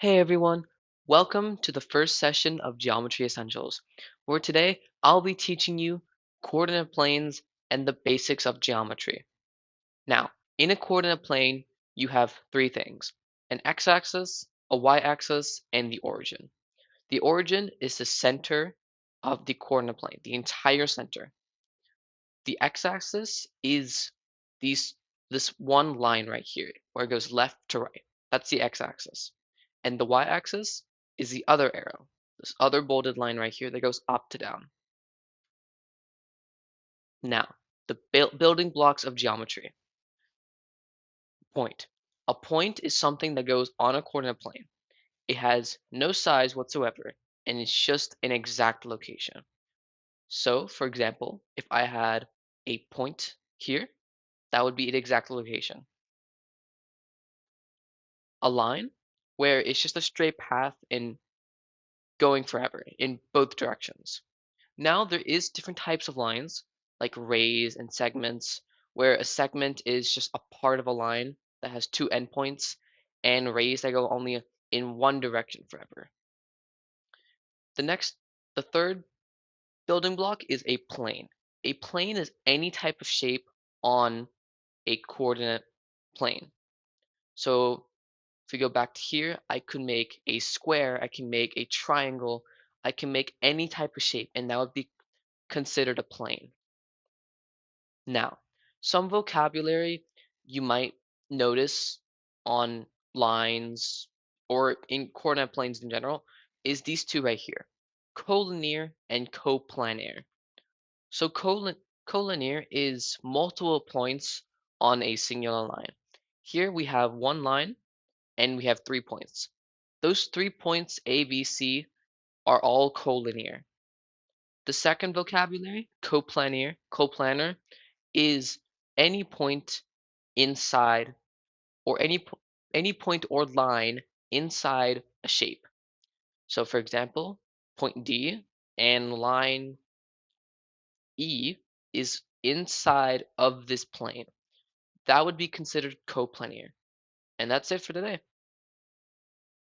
Hey everyone, welcome to the first session of Geometry Essentials, where today I'll be teaching you coordinate planes and the basics of geometry. Now, in a coordinate plane, you have three things: an x-axis, a y-axis, and the origin. The origin is the center of the coordinate plane, the entire center. The x-axis is these this one line right here, where it goes left to right. That's the x-axis. And the y-axis is the other arrow, this other bolded line right here that goes up to down. Now, the building blocks of geometry. Point. A point is something that goes on a coordinate plane. It has no size whatsoever, and it's just an exact location. So, for example, if I had a point here, that would be an exact location. A line, where it's just a straight path in going forever in both directions. Now there is different types of lines, like rays and segments, where a segment is just a part of a line that has two endpoints, and rays that go only in one direction forever. The next, the third building block is a plane. A plane is any type of shape on a coordinate plane. So if we go back to here, I could make a square, I can make a triangle, I can make any type of shape, and that would be considered a plane. Now, some vocabulary you might notice on lines or in coordinate planes in general is these two right here, collinear and coplanar. So collinear is multiple points on a singular line. Here we have one line and we have 3 points. Those 3 points A, B, C are all collinear. The second vocabulary, coplanar, is any point inside or any point or line inside a shape. So for example, point D and line E is inside of this plane. That would be considered coplanar. And that's it for today.